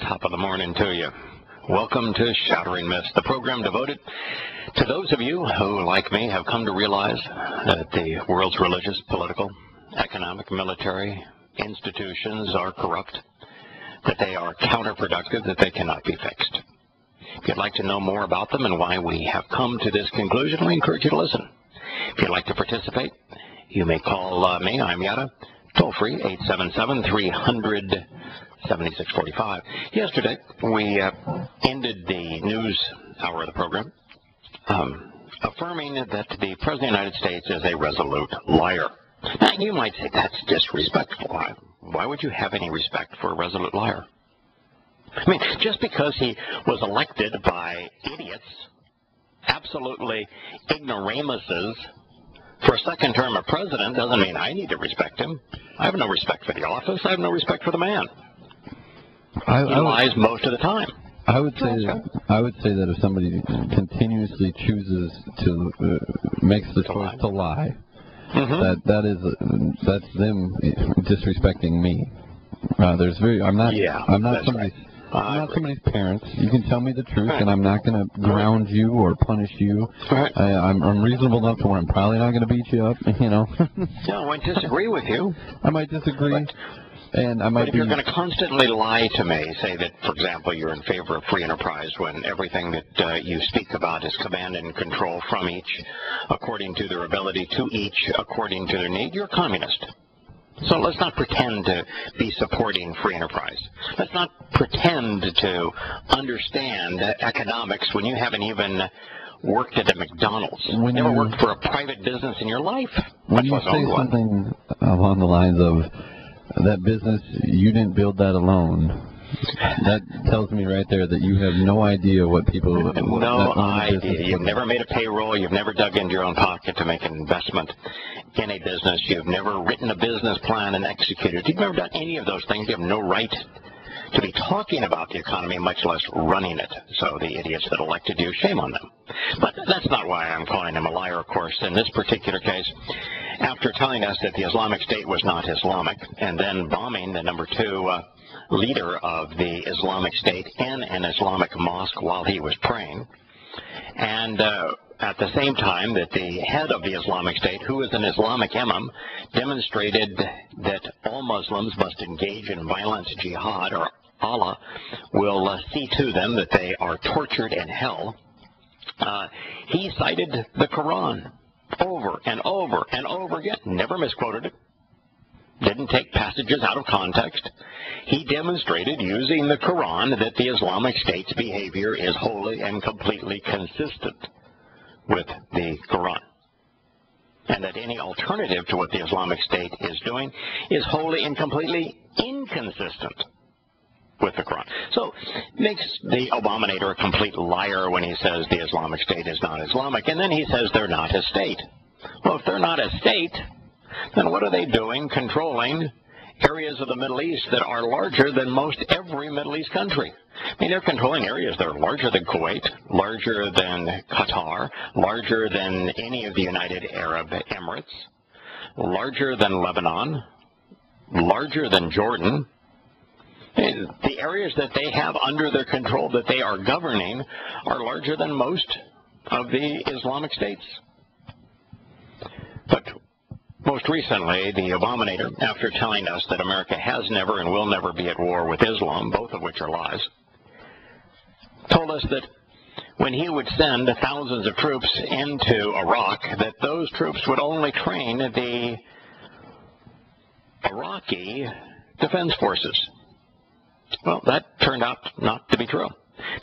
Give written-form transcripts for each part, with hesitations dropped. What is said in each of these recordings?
Top of the morning to you. Welcome to Shattering Myths, the program devoted to those of you who, like me, have come to realize that the world's religious, political, economic, military institutions are corrupt, that they are counterproductive, that they cannot be fixed. If you'd like to know more about them and why we have come to this conclusion, we encourage you to listen. If you'd like to participate, you may call me. I'm Yahowah. Toll free, 877-300-7645. Yesterday, we ended the news hour of the program affirming that the President of the United States is a resolute liar. Now, you might say that's disrespectful. Why would you have any respect for a resolute liar? I mean, just because he was elected by idiots, absolutely ignoramuses, for a second term of president doesn't mean I need to respect him. I have no respect for the office. I have no respect for the man. He lies most of the time. I would say that if somebody continuously chooses to makes the choice to lie, that's them disrespecting me. I'm not somebody's parents. You can tell me the truth, and I'm not going to ground you or punish you. I'm reasonable enough to where I'm probably not going to beat you up. No, I might disagree with you. I might disagree. But if you're going to constantly lie to me, say that, for example, you're in favor of free enterprise when everything that you speak about is command and control from each, according to their ability, to each, according to their need, you're a communist. So let's not pretend to be supporting free enterprise. Let's not pretend to understand economics when you haven't even worked at a McDonald's. Never worked for a private business in your life. When you say something along the lines of, that business, you didn't build that alone, that tells me right there that you have no idea what people... No idea. You've never made a payroll. You've never dug into your own pocket to make an investment in a business. You've never written a business plan and executed it. You've never done any of those things. You have no right to be talking about the economy, much less running it. So the idiots that elected you, shame on them. But that's not why I'm calling him a liar, of course. In this particular case, after telling us that the Islamic State was not Islamic, and then bombing the number 2 leader of the Islamic State in an Islamic mosque while he was praying, and at the same time that the head of the Islamic State, who is an Islamic imam, demonstrated that all Muslims must engage in violent jihad, or Allah will see to them that they are tortured in hell. He cited the Quran over and over and over again, never misquoted it, didn't take passages out of context. He demonstrated using the Quran that the Islamic State's behavior is wholly and completely consistent with the Quran, and that any alternative to what the Islamic State is doing is wholly and completely inconsistent with the Quran. So makes the Abominator a complete liar when he says the Islamic State is not Islamic, and then he says they're not a state. Well, if they're not a state, then what are they doing controlling areas of the Middle East that are larger than most every Middle East country? I mean, they're controlling areas that are larger than Kuwait, larger than Qatar, larger than any of the United Arab Emirates, larger than Lebanon, larger than Jordan. The areas that they have under their control that they are governing are larger than most of the Islamic states. But most recently, the Abominator, after telling us that America has never and will never be at war with Islam, both of which are lies, told us that when he would send thousands of troops into Iraq, that those troops would only train the Iraqi defense forces. Well, that turned out not to be true,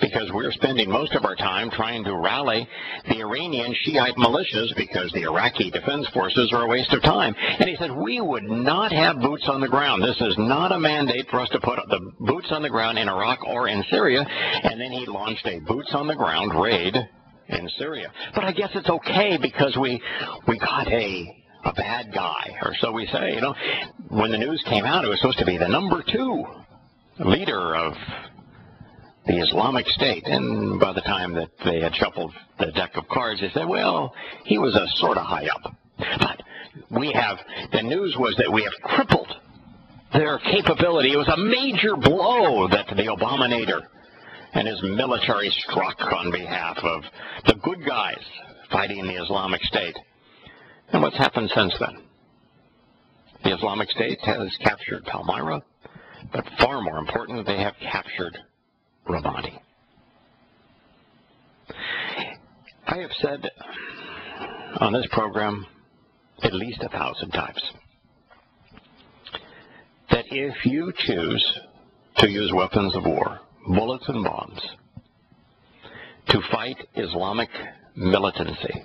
because we're spending most of our time trying to rally the Iranian Shiite militias because the Iraqi defense forces are a waste of time. And he said, we would not have boots on the ground. This is not a mandate for us to put the boots on the ground in Iraq or in Syria. And then he launched a boots on the ground raid in Syria. But I guess it's okay because we got a bad guy, or so we say. When the news came out, it was supposed to be the number 2 leader of the Islamic State, and by the time that they had shuffled the deck of cards, they said, well, he was a sort of high up. But the news was that we have crippled their capability. It was a major blow that the Abominator and his military struck on behalf of the good guys fighting the Islamic State. And what's happened since then? The Islamic State has captured Palmyra, but far more important, they have captured Ramadi. I have said on this program at least 1,000 times that if you choose to use weapons of war, bullets and bombs, to fight Islamic militancy,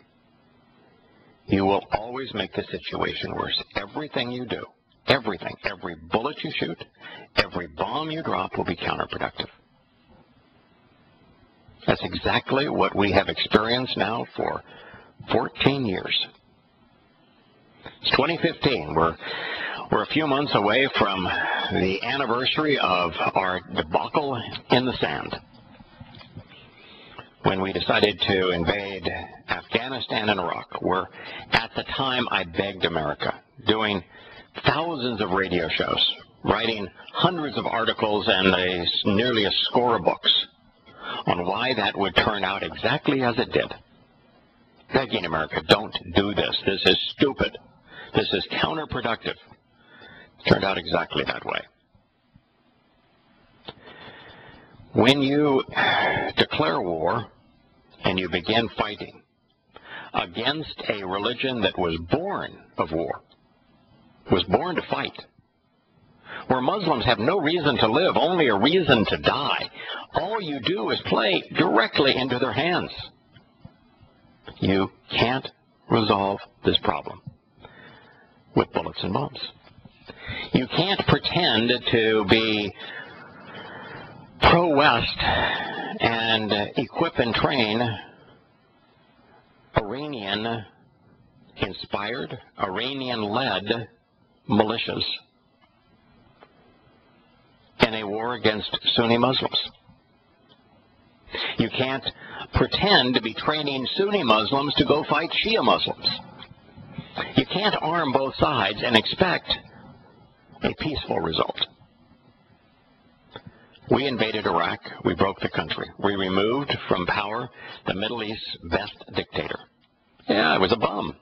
you will always make the situation worse. Everything you do, everything, every bullet you shoot, every bomb you drop will be counterproductive. That's exactly what we have experienced now for 14 years. It's 2015. We're a few months away from the anniversary of our debacle in the sand, when we decided to invade Afghanistan and Iraq, where at the time I begged America, doing thousands of radio shows, writing hundreds of articles and nearly a score of books on why that would turn out exactly as it did. Begging America, don't do this. This is stupid. This is counterproductive. Turned out exactly that way. When you declare war and you begin fighting against a religion that was born of war, was born to fight, where Muslims have no reason to live, only a reason to die, all you do is play directly into their hands. You can't resolve this problem with bullets and bombs. You can't pretend to be pro-West and equip and train Iranian-inspired, Iranian-led militias in a war against Sunni Muslims. You can't pretend to be training Sunni Muslims to go fight Shia Muslims. You can't arm both sides and expect a peaceful result. We invaded Iraq. We broke the country. We removed from power the Middle East's best dictator. Yeah, it was a bum.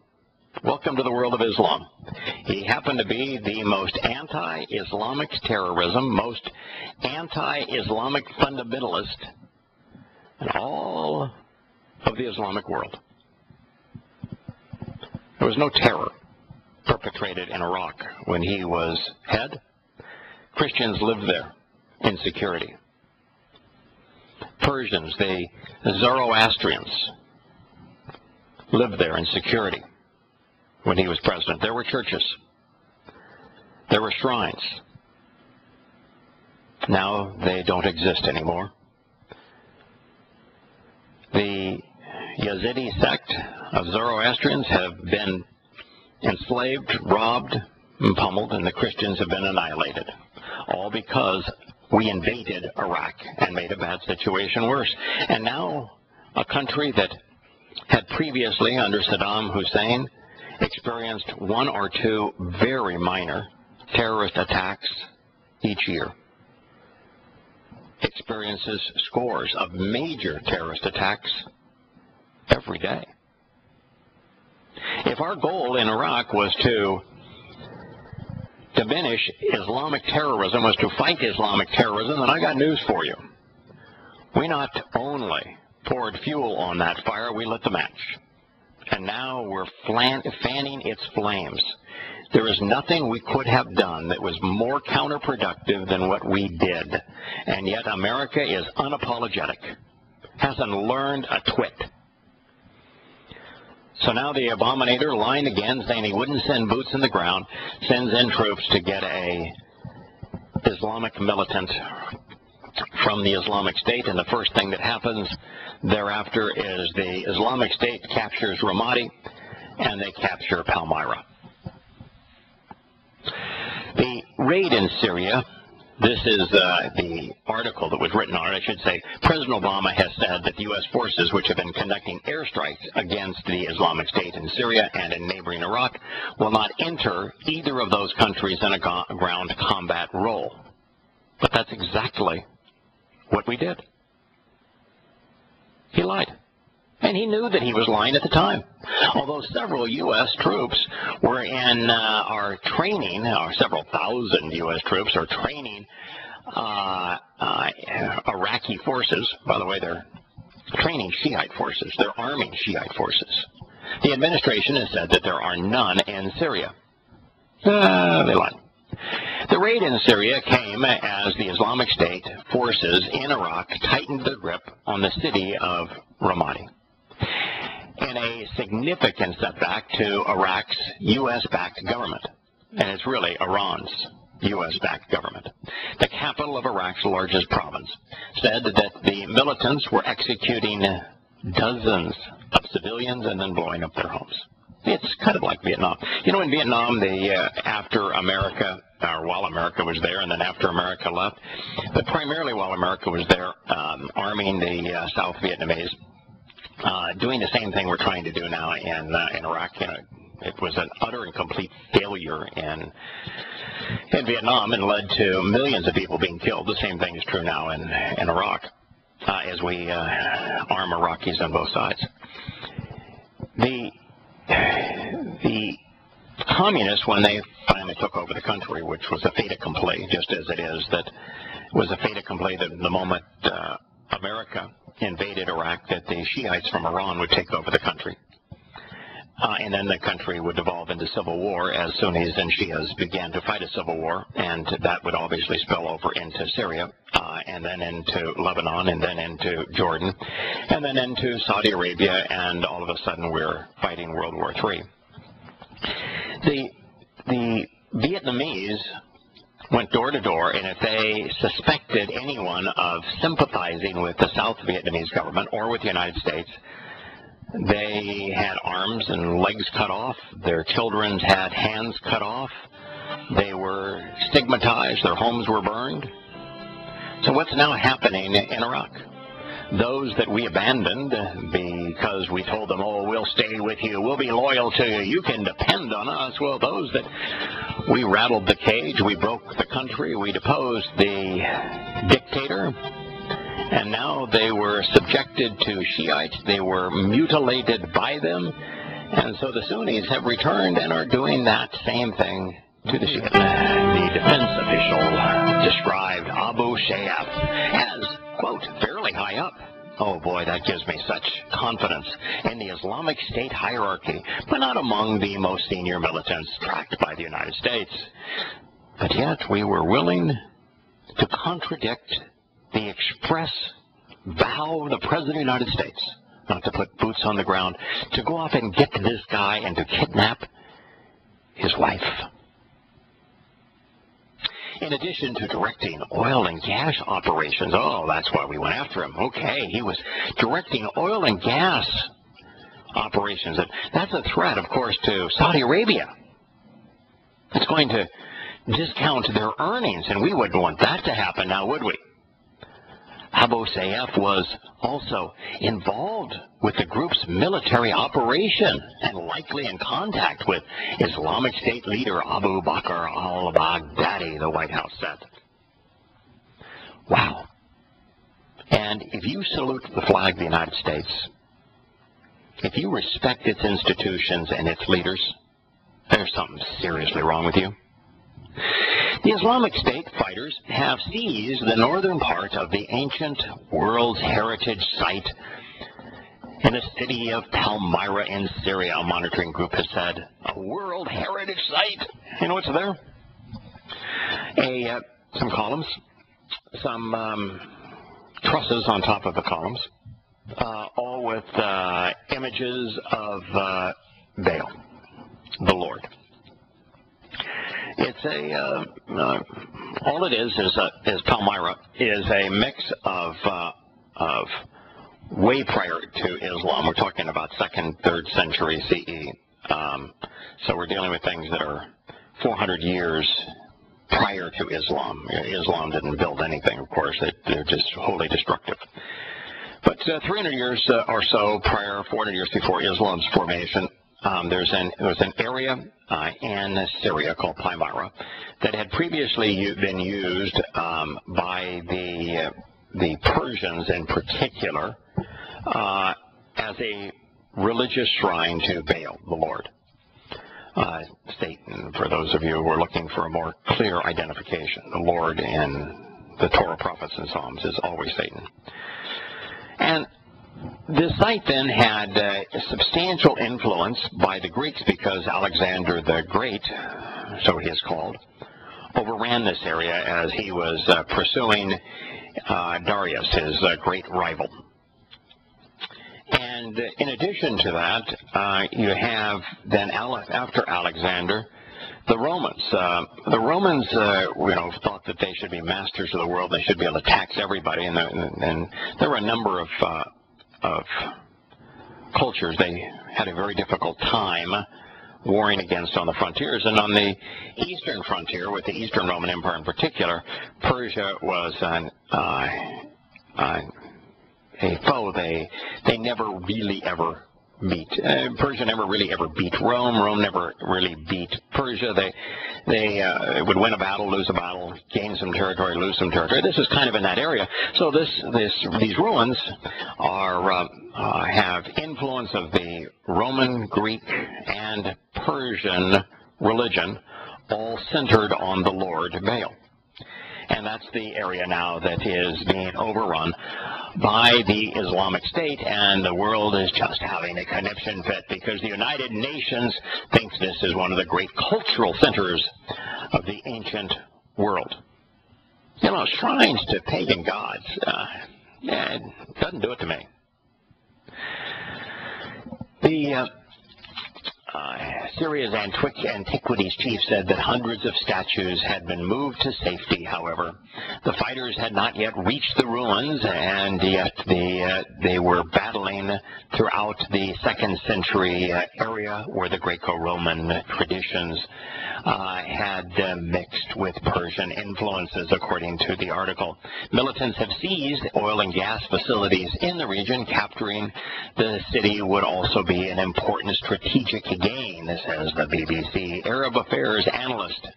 Welcome to the world of Islam. He happened to be the most anti-Islamic terrorism, most anti-Islamic fundamentalist in all of the Islamic world. There was no terror perpetrated in Iraq when he was head. Christians lived there in security. Persians, the Zoroastrians, lived there in security when he was president. There were churches. There were shrines. Now they don't exist anymore. The Yazidi sect of Zoroastrians have been enslaved, robbed, and pummeled, and the Christians have been annihilated. All because we invaded Iraq and made a bad situation worse. And now a country that had previously, under Saddam Hussein, experienced one or two very minor terrorist attacks each year, experiences scores of major terrorist attacks every day. If our goal in Iraq was to diminish Islamic terrorism, was to fight Islamic terrorism, then I got news for you. We not only poured fuel on that fire, we lit the match. And now we're fanning its flames. There is nothing we could have done that was more counterproductive than what we did. And yet America is unapologetic, hasn't learned a twit. So now the Abominator, lying again, saying he wouldn't send boots in the ground, sends in troops to get a Islamic militant from the Islamic State, and the first thing that happens thereafter is the Islamic State captures Ramadi, and they capture Palmyra. The raid in Syria This is the article that was written on it. I should say, President Obama has said that the U.S. forces, which have been conducting airstrikes against the Islamic State in Syria and in neighboring Iraq, will not enter either of those countries in a ground combat role. But that's exactly what we did. He lied. And he knew that he was lying at the time. Although several U.S. troops were in our training, or several thousand U.S. troops are training Iraqi forces. By the way, they're training Shiite forces. They're arming Shiite forces. The administration has said that there are none in Syria. They lied. The raid in Syria came as the Islamic State forces in Iraq tightened their grip on the city of Ramadi, in a significant setback to Iraq's U.S.-backed government. And it's really Iran's U.S.-backed government. The capital of Iraq's largest province said that the militants were executing dozens of civilians and then blowing up their homes. It's kind of like Vietnam. You know, in Vietnam, after America, or while America was there, and then after America left, but primarily while America was there, arming the South Vietnamese, doing the same thing we're trying to do now in Iraq. You know, it was an utter and complete failure in Vietnam and led to millions of people being killed. The same thing is true now in Iraq, as we arm Iraqis on both sides. The communists, when they finally took over the country, which was a fait accompli, just as it is, that was a fait accompli that the moment America invaded Iraq, that the Shiites from Iran would take over the country. And then the country would devolve into civil war as Sunnis and Shias began to fight a civil war, and that would obviously spill over into Syria, and then into Lebanon, and then into Jordan, and then into Saudi Arabia, and all of a sudden we're fighting World War III. The Vietnamese went door to door, and if they suspected anyone of sympathizing with the South Vietnamese government or with the United States, they had arms and legs cut off. Their children had hands cut off. They were stigmatized. Their homes were burned. So what's now happening in Iraq? Those that we abandoned because we told them, oh, we'll stay with you, we'll be loyal to you, you can depend on us. Well, those that we rattled the cage, we broke the country, we deposed the dictator, and now they were subjected to Shiites. They were mutilated by them. And so the Sunnis have returned and are doing that same thing to the Shiites. The defense official described Abu Sayyaf as, quote, fairly high up. Oh boy, that gives me such confidence in the Islamic State hierarchy, but not among the most senior militants tracked by the United States. But yet we were willing to contradict the express vow of the President of the United States not to put boots on the ground, to go off and get this guy and to kidnap his wife. In addition to directing oil and gas operations, oh, that's why we went after him. Okay, he was directing oil and gas operations. That's a threat, of course, to Saudi Arabia. It's going to discount their earnings, and we wouldn't want that to happen now, would we? Abu Sayyaf was also involved with the group's military operation and likely in contact with Islamic State leader Abu Bakr al-Baghdadi, the White House said. Wow. And if you salute the flag of the United States, if you respect its institutions and its leaders, there's something seriously wrong with you. The Islamic State fighters have seized the northern part of the ancient World Heritage Site in the city of Palmyra in Syria, a monitoring group has said. A World Heritage Site. You know what's there? Some columns, some trusses on top of the columns, all with images of Baal, the Lord. It's all it is Palmyra is a mix of way prior to Islam. We're talking about 2nd, 3rd century CE. So we're dealing with things that are 400 years prior to Islam. Islam didn't build anything, of course. They're just wholly destructive. But 300 years or so prior, 400 years before Islam's formation, there was an area in Syria called Palmyra that had previously been used by the Persians in particular as a religious shrine to Baal, the Lord. Satan, for those of you who are looking for a more clear identification, the Lord in the Torah, prophets, and Psalms is always Satan. And this site then had substantial influence by the Greeks because Alexander the Great, so he is called, overran this area as he was pursuing Darius, his great rival. And in addition to that, you have then after Alexander, the Romans. The Romans, thought that they should be masters of the world. They should be able to tax everybody, and there were a number of cultures they had a very difficult time warring against on the frontiers. And on the eastern frontier, with the Eastern Roman Empire in particular, Persia was a foe they never really ever beat. Persia never really ever beat Rome. Rome never really beat Persia. They would win a battle, lose a battle, gain some territory, lose some territory. This is kind of in that area. So these ruins have influence of the Roman, Greek, and Persian religion, all centered on the Lord Baal. And that's the area now that is being overrun by the Islamic State, and the world is just having a conniption fit because the United Nations thinks this is one of the great cultural centers of the ancient world. Shrines to pagan gods, it doesn't do it to me. Syria's antiquities chief said that hundreds of statues had been moved to safety. However, the fighters had not yet reached the ruins, and yet they were battling throughout the 2nd century area where the Greco-Roman traditions had mixed with Persian influences, according to the article. Militants have seized oil and gas facilities in the region. Capturing the city would also be an important strategic gain, says the BBC Arab Affairs analyst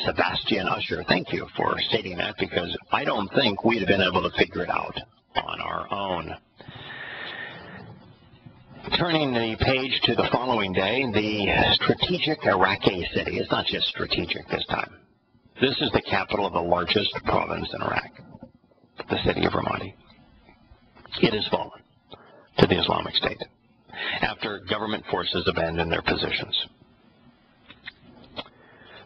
Sebastian Usher. Thank you for stating that, because I don't think we'd have been able to figure it out on our own. Turning the page to the following day, the strategic Iraqi city. It's not just strategic this time. This is the capital of the largest province in Iraq, the city of Ramadi. It has fallen to the Islamic State after government forces abandoned their positions.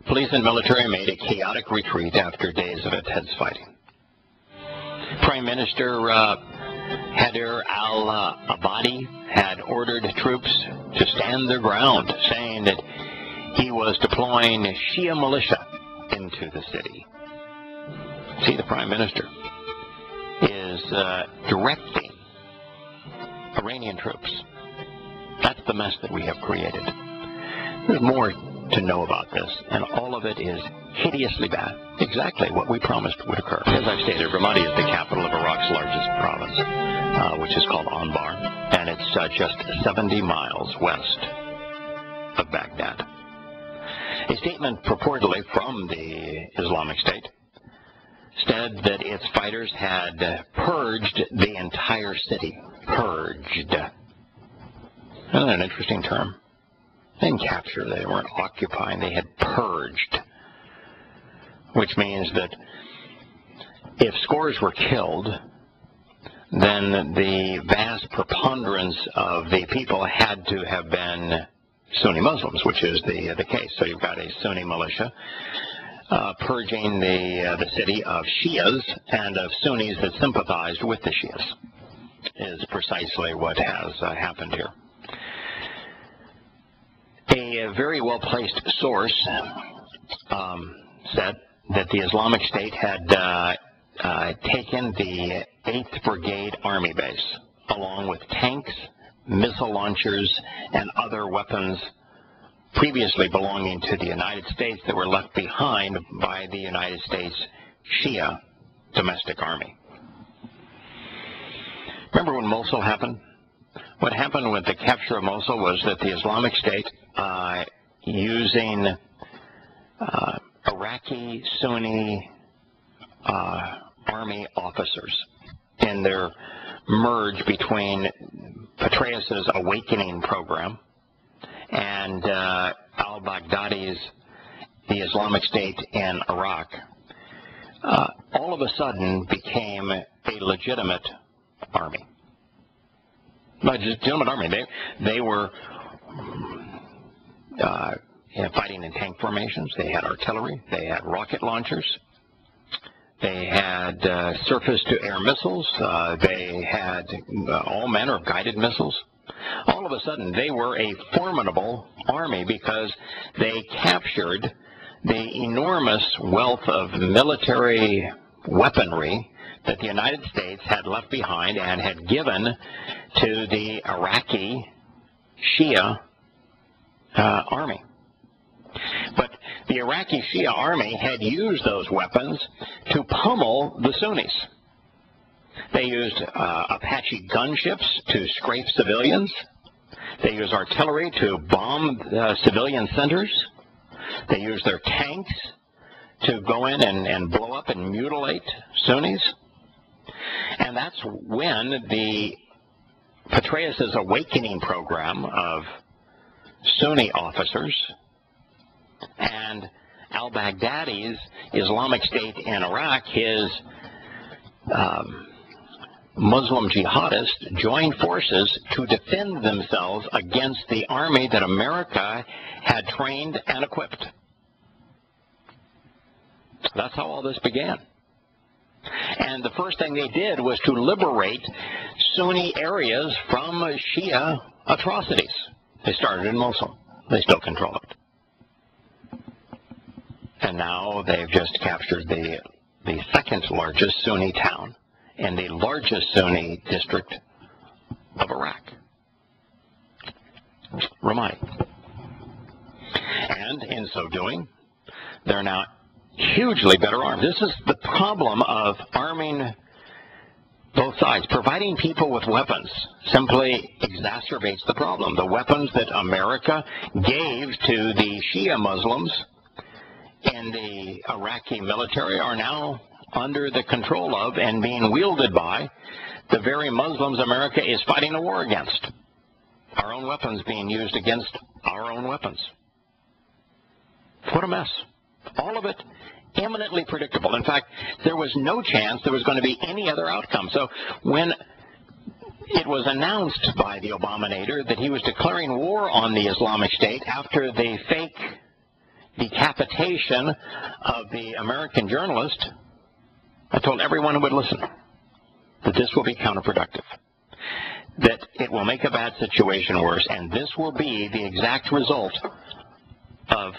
Police and military made a chaotic retreat after days of intense fighting. Prime Minister Haider al-Abadi had ordered troops to stand their ground, saying that he was deploying Shia militia into the city. See, the Prime Minister is directing Iranian troops. That's the mess that we have created. There's more to know about this, and all of it is hideously bad. Exactly what we promised would occur. As I've stated, Ramadi is the capital of Iraq's largest province, which is called Anbar, and it's just 70 miles west of Baghdad. A statement purportedly from the Islamic State said that its fighters had purged the entire city. Purged. Isn't that an interesting term? They didn't capture, they weren't occupying, they had purged. Which means that if scores were killed, then the vast preponderance of the people had to have been Sunni Muslims, which is the case. So you've got a Sunni militia purging the city of Shias and of Sunnis that sympathized with the Shias, is precisely what has happened here. A very well-placed source said that the Islamic State had taken the 8th Brigade Army base, along with tanks, missile launchers, and other weapons previously belonging to the United States that were left behind by the United States Shia domestic army. Remember when Mosul happened? What happened with the capture of Mosul was that the Islamic State, using Iraqi Sunni army officers in their merge between Petraeus's awakening program and al-Baghdadi's the Islamic State in Iraq, all of a sudden became a legitimate army. Legitimate army. They were fighting in tank formations. They had artillery. They had rocket launchers. They had surface-to-air missiles. They had all manner of guided missiles. All of a sudden, they were a formidable army because they captured the enormous wealth of military weaponry that the United States had left behind and had given to the Iraqi Shia army. But the Iraqi Shia army had used those weapons to pummel the Sunnis. They used Apache gunships to scrape civilians. They used artillery to bomb civilian centers. They used their tanks to go in and blow up and mutilate Sunnis. And that's when the Petraeus's awakening program of Sunni officers and al-Baghdadi's Islamic State in Iraq, his Muslim jihadists, joined forces to defend themselves against the army that America had trained and equipped. That's how all this began. And the first thing they did was to liberate Sunni areas from Shia atrocities. They started in Mosul. They still control it. And now they've just captured the second largest Sunni town in the largest Sunni district of Iraq, Ramadi. And in so doing, they're now hugely better armed. This is the problem of arming both sides. Providing people with weapons simply exacerbates the problem. The weapons that America gave to the Shia Muslims in the Iraqi military are now under the control of and being wielded by the very Muslims America is fighting a war against. Our own weapons being used against our own weapons. What a mess. All of it eminently predictable. In fact, there was no chance there was going to be any other outcome. So when it was announced by the Obama-nator that he was declaring war on the Islamic State after the fake decapitation of the American journalist, I told everyone who would listen that this will be counterproductive, that it will make a bad situation worse, and this will be the exact result of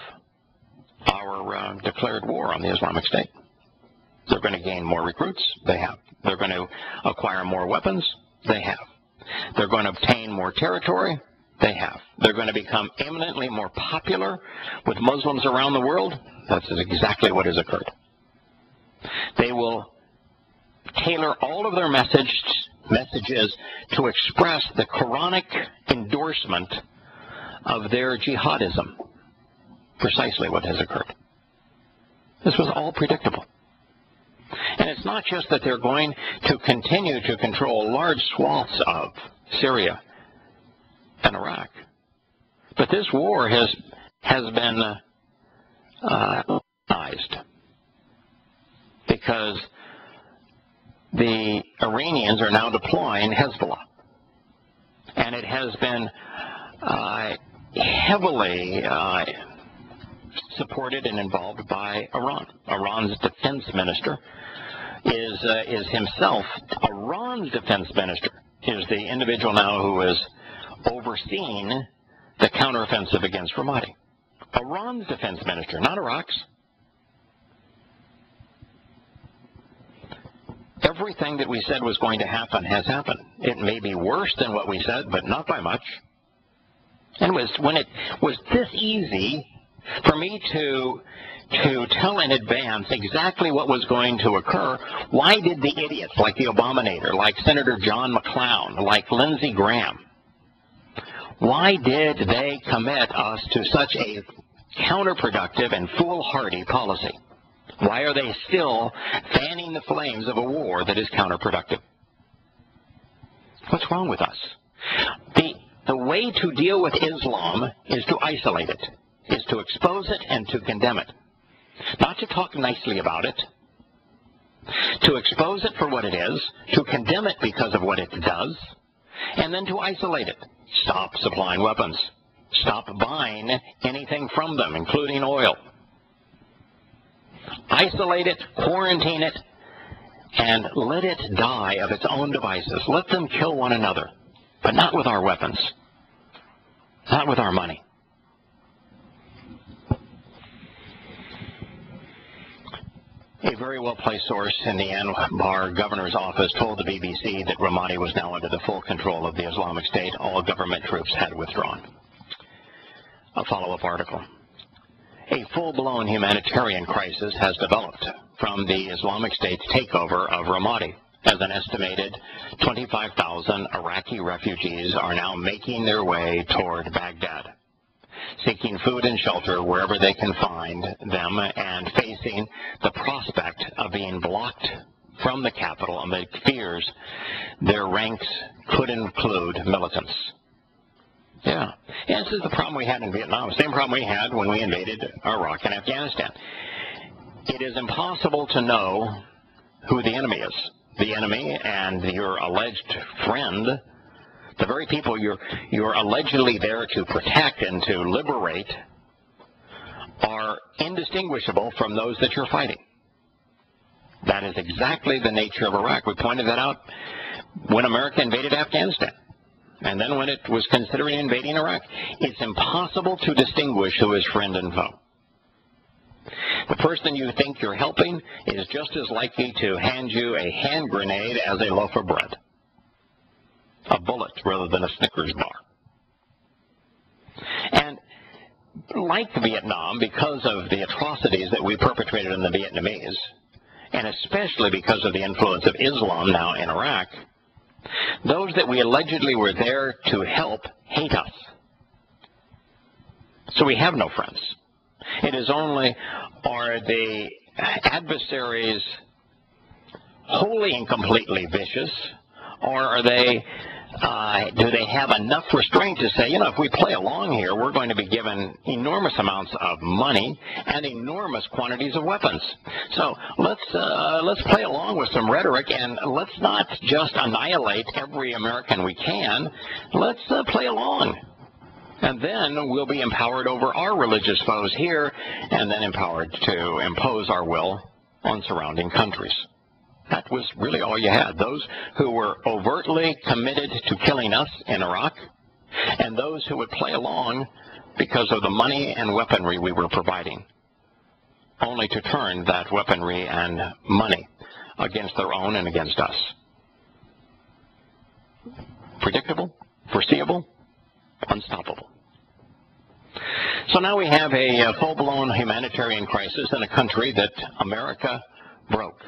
our declared war on the Islamic State. They're going to gain more recruits. They have. They're going to acquire more weapons. They have. They're going to obtain more territory. They have. They're going to become eminently more popular with Muslims around the world. That's exactly what has occurred. They will tailor all of their messages to express the Quranic endorsement of their jihadism. Precisely what has occurred. This was all predictable. And it's not just that they're going to continue to control large swaths of Syria and Iraq, but this war has been organized because the Iranians are now deploying Hezbollah, and it has been heavily supported and involved by Iran. Iran's defense minister is himself, Iran's defense minister is the individual now who is overseeing the counteroffensive against Ramadi. Iran's defense minister, not Iraq's. Everything that we said was going to happen has happened. It may be worse than what we said, but not by much. And when it was this easy for me to tell in advance exactly what was going to occur, why did the idiots like the Abominator, like Senator John McClown, like Lindsey Graham, why did they commit us to such a counterproductive and foolhardy policy? Why are they still fanning the flames of a war that is counterproductive? What's wrong with us? The way to deal with Islam is to isolate it, is to expose it and to condemn it. Not to talk nicely about it, to expose it for what it is, to condemn it because of what it does, and then to isolate it. Stop supplying weapons. Stop buying anything from them, including oil. Isolate it, quarantine it, and let it die of its own devices. Let them kill one another, but not with our weapons, not with our money. A very well-placed source in the Anwar governor's office told the BBC that Ramadi was now under the full control of the Islamic State. All government troops had withdrawn. A follow-up article. A full-blown humanitarian crisis has developed from the Islamic State's takeover of Ramadi, as an estimated 25,000 Iraqi refugees are now making their way toward Baghdad, seeking food and shelter wherever they can find them, and facing the prospect of being blocked from the capital amid fears their ranks could include militants. Yeah, this is the problem we had in Vietnam, same problem we had when we invaded Iraq and Afghanistan. It is impossible to know who the enemy is. The enemy and your alleged friend, the very people you're allegedly there to protect and to liberate, are indistinguishable from those that you're fighting. That is exactly the nature of Iraq. We pointed that out when America invaded Afghanistan, and then when it was considering invading Iraq. It's impossible to distinguish who is friend and foe. The person you think you're helping is just as likely to hand you a hand grenade as a loaf of bread. A bullet rather than a Snickers bar. And like Vietnam, because of the atrocities that we perpetrated in the Vietnamese, and especially because of the influence of Islam now in Iraq, those that we allegedly were there to help hate us. So we have no friends. It is only, are the adversaries wholly and completely vicious, or are they, do they have enough restraint to say, if we play along here, we're going to be given enormous amounts of money and enormous quantities of weapons. So let's play along with some rhetoric, and let's not just annihilate every American we can. Let's play along. And then we'll be empowered over our religious foes here, and then empowered to impose our will on surrounding countries. That was really all you had. Those who were overtly committed to killing us in Iraq, and those who would play along because of the money and weaponry we were providing, only to turn that weaponry and money against their own and against us. Predictable? Foreseeable? Unstoppable. So now we have a full-blown humanitarian crisis in a country that America broke.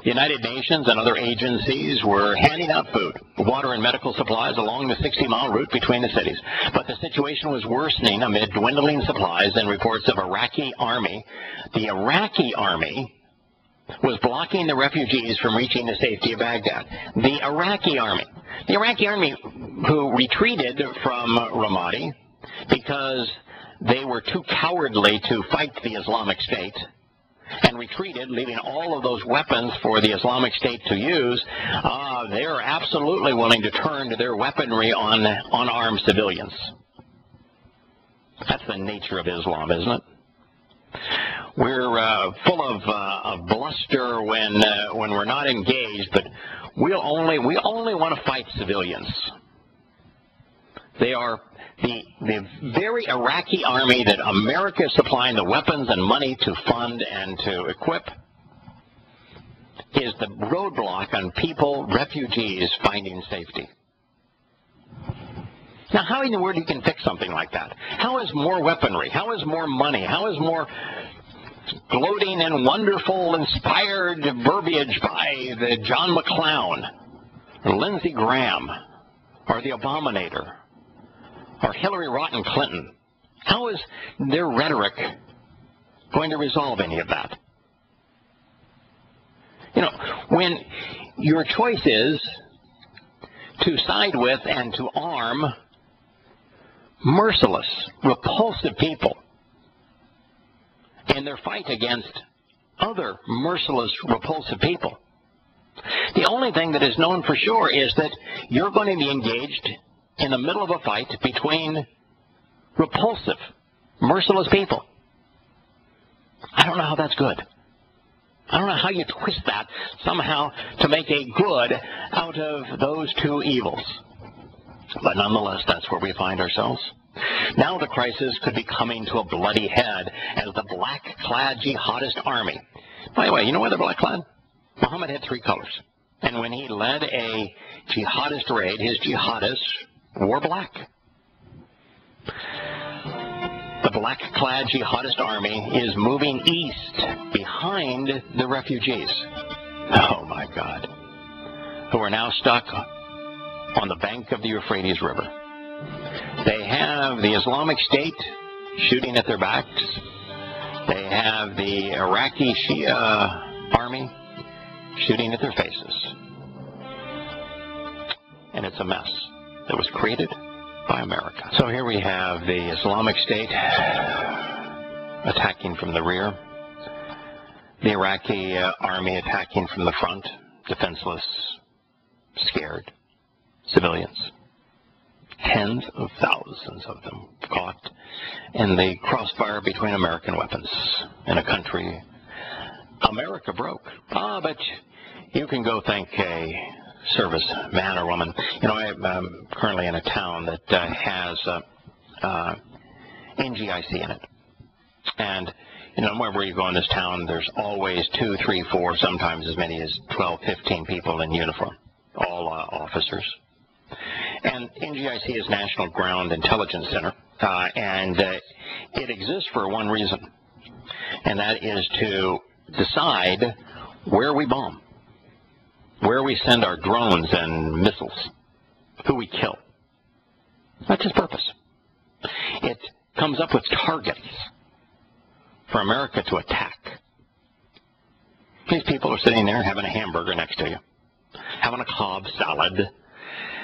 The United Nations and other agencies were handing out food, water, and medical supplies along the 60-mile route between the cities. But the situation was worsening amid dwindling supplies and reports of Iraqi army. The Iraqi army was blocking the refugees from reaching the safety of Baghdad. The Iraqi army who retreated from Ramadi because they were too cowardly to fight the Islamic State, and retreated, leaving all of those weapons for the Islamic State to use. They're absolutely willing to turn their weaponry on unarmed civilians. That's the nature of Islam, isn't it? We're full of bluster when we're not engaged, but we only want to fight civilians. They are the very Iraqi army that America is supplying the weapons and money to fund and to equip is the roadblock on people, refugees, finding safety. Now, how in the world you can fix something like that? How is more weaponry? How is more money? How is more gloating and wonderful, inspired verbiage by the John McClown, or Lindsey Graham, or the Abominator, or Hillary Rotten Clinton? How is their rhetoric going to resolve any of that? You know, when your choice is to side with and to arm merciless, repulsive people in their fight against other merciless, repulsive people, the only thing that is known for sure is that you're going to be engaged in the middle of a fight between repulsive, merciless people. I don't know how that's good. I don't know how you twist that somehow to make a good out of those two evils. But nonetheless, that's where we find ourselves. Now the crisis could be coming to a bloody head as the black-clad jihadist army. By the way, you know why they're black-clad? Muhammad had 3 colors. And when he led a jihadist raid, his jihadists wore black. The black-clad jihadist army is moving east behind the refugees. Oh, my God. Who are now stuck on the bank of the Euphrates River. They have the Islamic State shooting at their backs. They have the Iraqi Shia army shooting at their faces. And it's a mess that was created by America. So here we have the Islamic State attacking from the rear, the Iraqi army attacking from the front, defenseless, scared, civilians. Tens of thousands of them caught in the crossfire between American weapons in a country America broke. But you can go thank a service man or woman. You know, I'm currently in a town that has NGIC in it. And, you know, wherever you go in this town, there's always 2, 3, 4, sometimes as many as 12, 15 people in uniform, all officers. And NGIC is National Ground Intelligence Center, and it exists for one reason, and that is to decide where we bomb, where we send our drones and missiles, who we kill. That's its purpose. It comes up with targets for America to attack. These people are sitting there having a hamburger next to you, having a Cobb salad,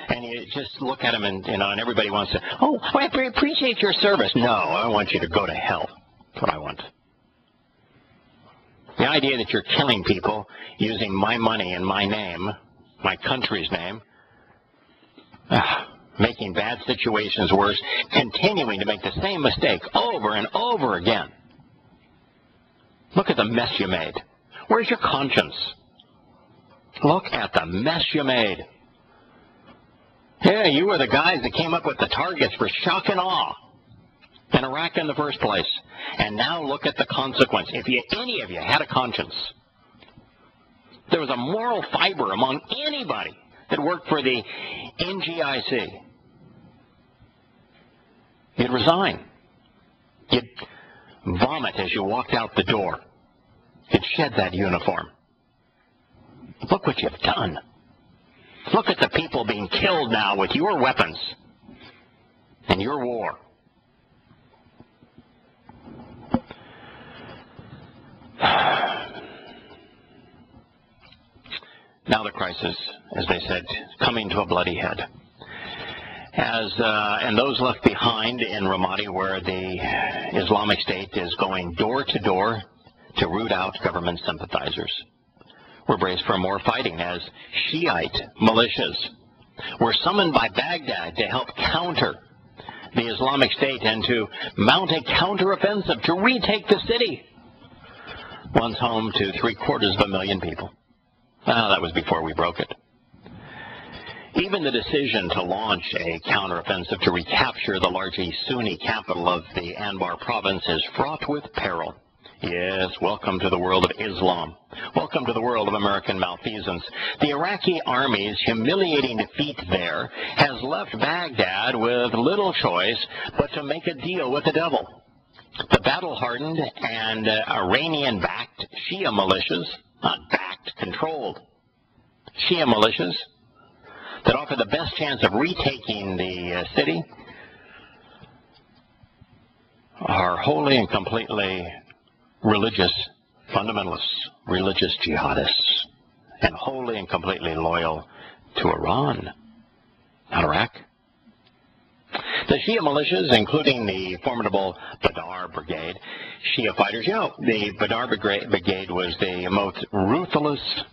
and you just look at them and, you know, and everybody wants to, oh, I appreciate your service. No, I want you to go to hell. That's what I want. The idea that you're killing people using my money in my name, my country's name, making bad situations worse, continuing to make the same mistake over and over again. Look at the mess you made. Where's your conscience? Look at the mess you made. Yeah, you were the guys that came up with the targets for shock and awe in Iraq in the first place. And now look at the consequence. If any of you had a conscience, there was a moral fiber among anybody that worked for the NGIC, you'd resign. You'd vomit as you walked out the door. You'd shed that uniform. Look what you've done. Look at the people being killed now with your weapons and your war. Now the crisis, as they said, coming to a bloody head. And those left behind in Ramadi, where the Islamic State is going door to door to root out government sympathizers. We're braced for more fighting as Shiite militias were summoned by Baghdad to help counter the Islamic State and to mount a counteroffensive to retake the city, once home to 750,000 people. Well, that was before we broke it. Even the decision to launch a counteroffensive to recapture the largely Sunni capital of the Anbar province is fraught with peril. Yes, welcome to the world of Islam. Welcome to the world of American malfeasance. The Iraqi army's humiliating defeat there has left Baghdad with little choice but to make a deal with the devil. The battle-hardened and Iranian-backed Shia militias, not backed, controlled, Shia militias that offer the best chance of retaking the city are wholly and completely religious fundamentalists, religious jihadists, and wholly and completely loyal to Iran, not Iraq. The Shia militias, including the formidable Badr Brigade, Shia fighters, you know, the Badr Brigade was the most ruthless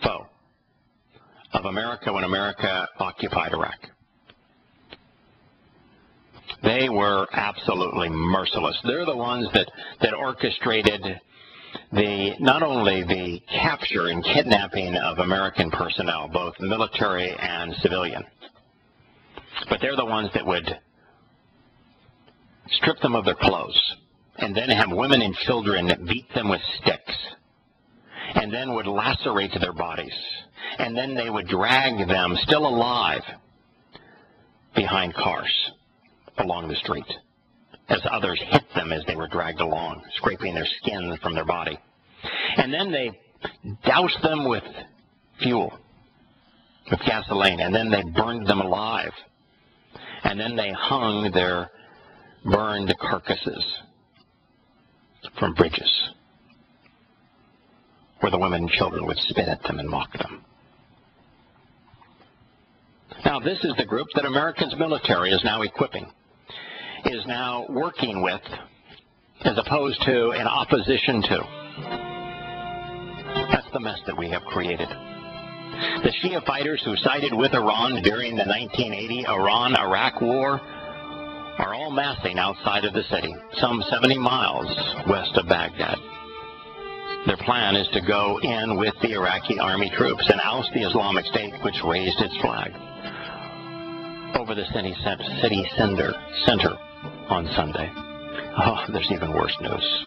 foe of America when America occupied Iraq. They were absolutely merciless. They're the ones that orchestrated not only the capture and kidnapping of American personnel, both military and civilian, but they're the ones that would strip them of their clothes and then have women and children beat them with sticks and then would lacerate their bodies, and then they would drag them still alive behind cars along the street as others hit them as they were dragged along, scraping their skin from their body. And then they doused them with fuel, with gasoline, and then they burned them alive. And then they hung their burned carcasses from bridges, where the women and children would spit at them and mock them. Now, this is the group that America's military is now equipping, is now working with, as opposed to in opposition to. That's the mess that we have created. The Shia fighters who sided with Iran during the 1980 Iran-Iraq War are all massing outside of the city, some 70 miles west of Baghdad. Their plan is to go in with the Iraqi army troops and oust the Islamic State, which raised its flag over the city center on Sunday. Oh, there's even worse news.